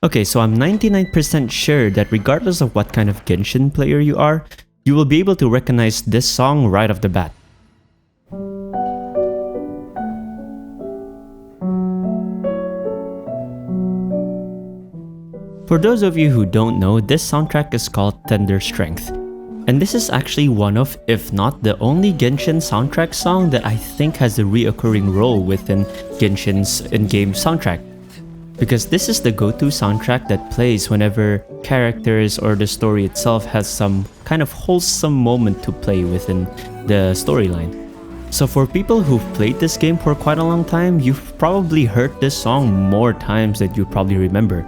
Okay, so I'm 99% sure that regardless of what kind of Genshin player you are, you will be able to recognize this song right off the bat. For those of you who don't know, this soundtrack is called Tender Strength. And this is actually one of, if not the only Genshin soundtrack song that I think has a reoccurring role within Genshin's in-game soundtrack. Because this is the go-to soundtrack that plays whenever characters or the story itself has some kind of wholesome moment to play within the storyline. So for people who've played this game for quite a long time, you've probably heard this song more times than you probably remember.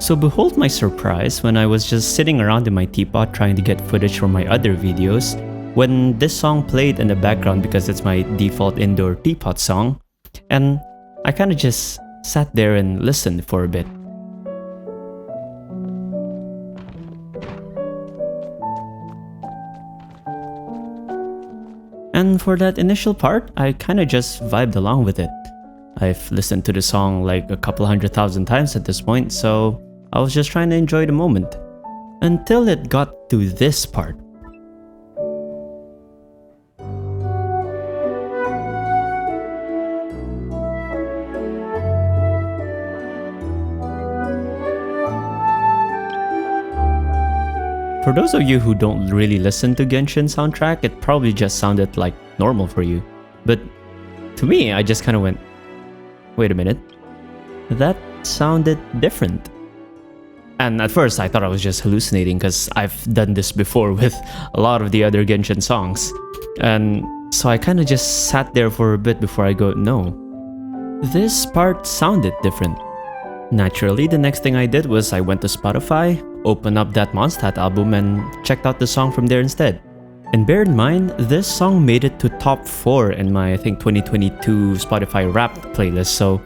So behold my surprise when I was just sitting around in my teapot trying to get footage from my other videos, when this song played in the background because it's my default indoor teapot song, and I kinda just sat there and listened for a bit. And for that initial part, I kinda just vibed along with it. I've listened to the song like a couple 100,000 times at this point, so I was just trying to enjoy the moment. Until it got to this part. For those of you who don't really listen to Genshin soundtrack, it probably just sounded like normal for you. But to me, I just kind of went, wait a minute, that sounded different. And at first I thought I was just hallucinating because I've done this before with a lot of the other Genshin songs. And so I kind of just sat there for a bit before I go, no, this part sounded different. Naturally, the next thing I did was I went to Spotify, opened up that Mondstadt album and checked out the song from there instead. And bear in mind, this song made it to top 4 in my, I think, 2022 Spotify Wrapped playlist, so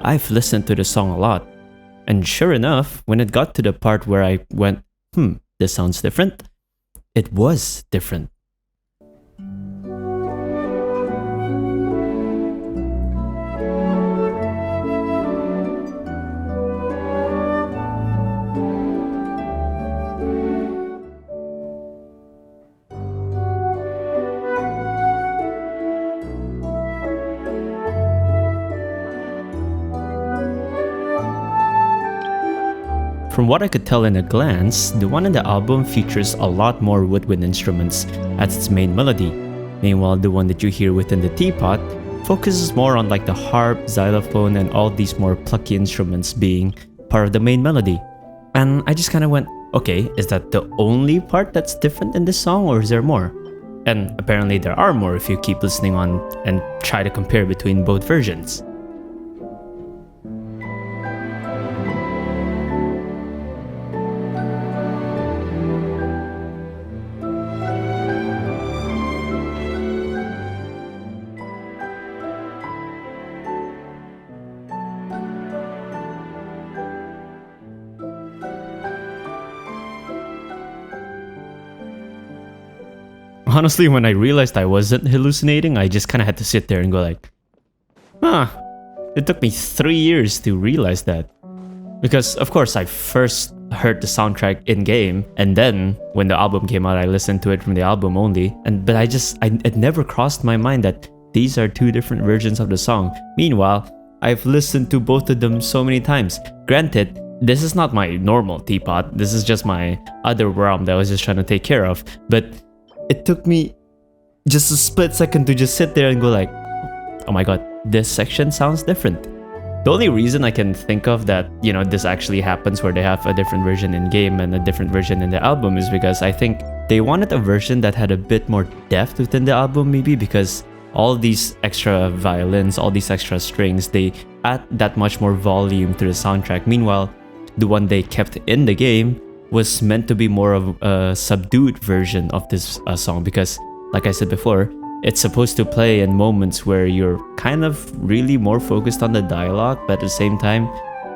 I've listened to the song a lot. And sure enough, when it got to the part where I went, this sounds different, it was different. From what I could tell in a glance, the one in the album features a lot more woodwind instruments as its main melody. Meanwhile, the one that you hear within the teapot focuses more on like the harp, xylophone, and all these more plucky instruments being part of the main melody. And I just kind of went, okay, is that the only part that's different in this song, or is there more? And apparently there are more if you keep listening on and try to compare between both versions. Honestly, when I realized I wasn't hallucinating, I just kind of had to sit there and go like, it took me 3 years to realize that. Because, of course, I first heard the soundtrack in-game, and then, when the album came out, I listened to it from the album only. But it never crossed my mind that these are two different versions of the song. Meanwhile, I've listened to both of them so many times. Granted, this is not my normal teapot, this is just my other realm that I was just trying to take care of. But it took me just a split second to just sit there and go like, oh my god, this section sounds different. The only reason I can think of that, this actually happens where they have a different version in game and a different version in the album is because I think they wanted a version that had a bit more depth within the album, maybe because all these extra violins, all these extra strings, they add that much more volume to the soundtrack. Meanwhile, the one they kept in the game was meant to be more of a subdued version of this song because, like I said before, it's supposed to play in moments where you're kind of really more focused on the dialogue, but at the same time,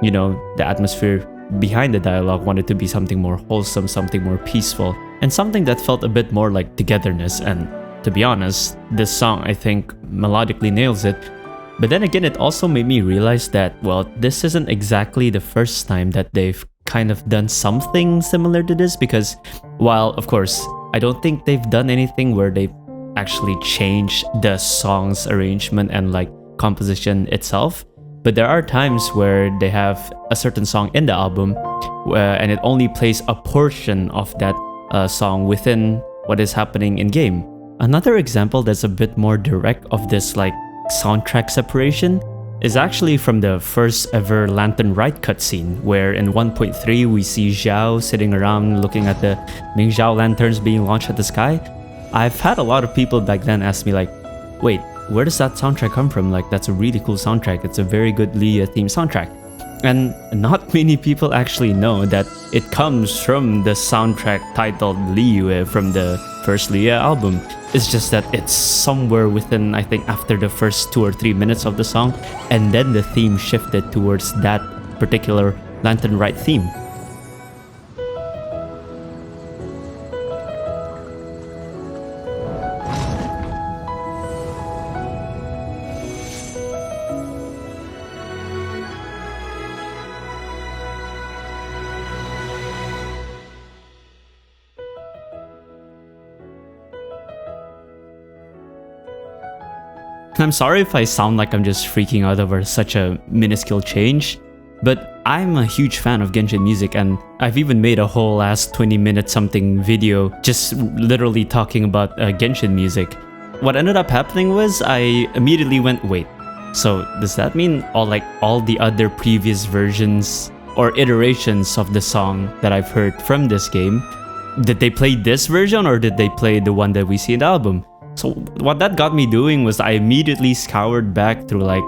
the atmosphere behind the dialogue wanted to be something more wholesome, something more peaceful, and something that felt a bit more like togetherness. And to be honest, this song, I think, melodically nails it. But then again, it also made me realize that, well, this isn't exactly the first time that they've kind of done something similar to this, because while, of course, I don't think they've done anything where they've actually changed the song's arrangement and like composition itself, but there are times where they have a certain song in the album and it only plays a portion of that song within what is happening in game. Another example that's a bit more direct of this like soundtrack separation is actually from the first ever Lantern Rite cutscene, where in 1.3 we see Xiao sitting around looking at the Mingzhao lanterns being launched at the sky. I've had a lot of people back then ask me like, wait, where does that soundtrack come from? Like, that's a really cool soundtrack. It's a very good Liyue theme soundtrack. And not many people actually know that it comes from the soundtrack titled Liyue from the first Liyue album. It's just that it's somewhere within, I think, after the first 2 or 3 minutes of the song, and then the theme shifted towards that particular Lantern Rite theme. I'm sorry if I sound like I'm just freaking out over such a minuscule change, but I'm a huge fan of Genshin music, and I've even made a whole ass 20-minute something video just literally talking about Genshin music. What ended up happening was I immediately went, wait, so does that mean all the other previous versions or iterations of the song that I've heard from this game, did they play this version or did they play the one that we see in the album? So what that got me doing was I immediately scoured back through like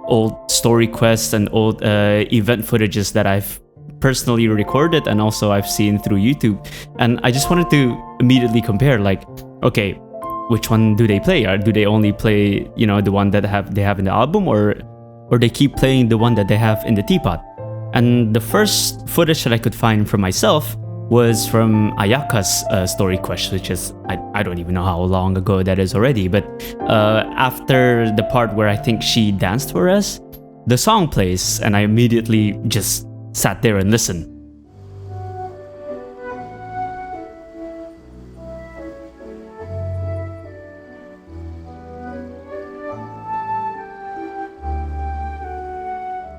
old story quests and old event footages that I've personally recorded and also I've seen through YouTube, and I just wanted to immediately compare, like, okay, which one do they play? Or do they only play, you know, the one that they have in the album, or they keep playing the one that they have in the teapot? And the first footage that I could find for myself was from Ayaka's story quest, which is, I don't even know how long ago that is already, but after the part where I think she danced for us, the song plays, and I immediately just sat there and listened.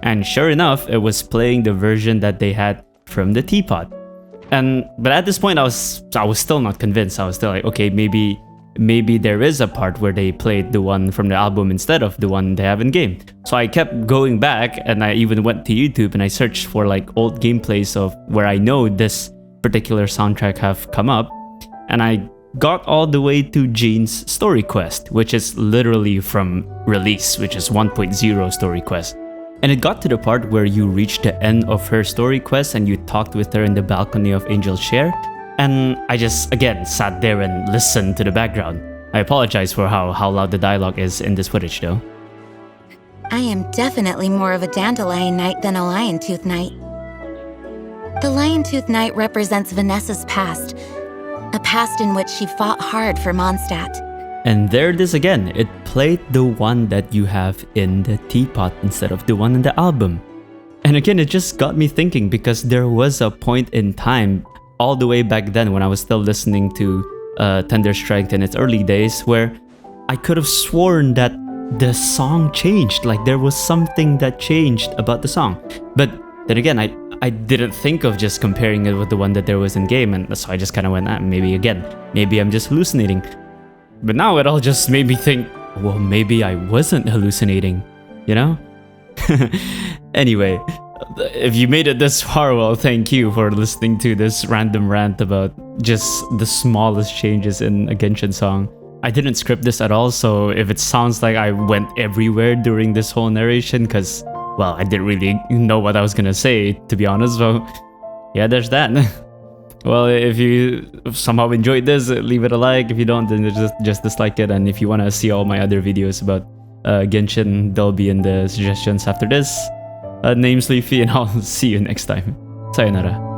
And sure enough, it was playing the version that they had from the teapot. But at this point, I was still not convinced. I was still like, okay, maybe there is a part where they played the one from the album instead of the one they have in game. So I kept going back, and I even went to YouTube and I searched for like old gameplays of where I know this particular soundtrack have come up, and I got all the way to Jean's story quest, which is literally from release, which is 1.0 story quest. And it got to the part where you reached the end of her story quest and you talked with her in the balcony of Angel's Share. And I just, again, sat there and listened to the background. I apologize for how loud the dialogue is in this footage though. I am definitely more of a Dandelion Knight than a Lion-Tooth Knight. The Lion-Tooth Knight represents Vanessa's past, a past in which she fought hard for Mondstadt. And there it is again, it played the one that you have in the teapot instead of the one in the album. And again, it just got me thinking, because there was a point in time all the way back then when I was still listening to Tender Strength in its early days, where I could have sworn that the song changed, like there was something that changed about the song. But then again, I didn't think of just comparing it with the one that there was in game, and so I just kind of went, maybe I'm just hallucinating. But now it all just made me think, well, maybe I wasn't hallucinating, you know? Anyway, if you made it this far, well, thank you for listening to this random rant about just the smallest changes in a Genshin song. I didn't script this at all, so if it sounds like I went everywhere during this whole narration, because, well, I didn't really know what I was gonna say, to be honest, so yeah, there's that. Well, if you somehow enjoyed this, leave it a like. If you don't, then just dislike it. And if you want to see all my other videos about Genshin, they'll be in the suggestions after this. Name's Leafy, and I'll see you next time. Sayonara.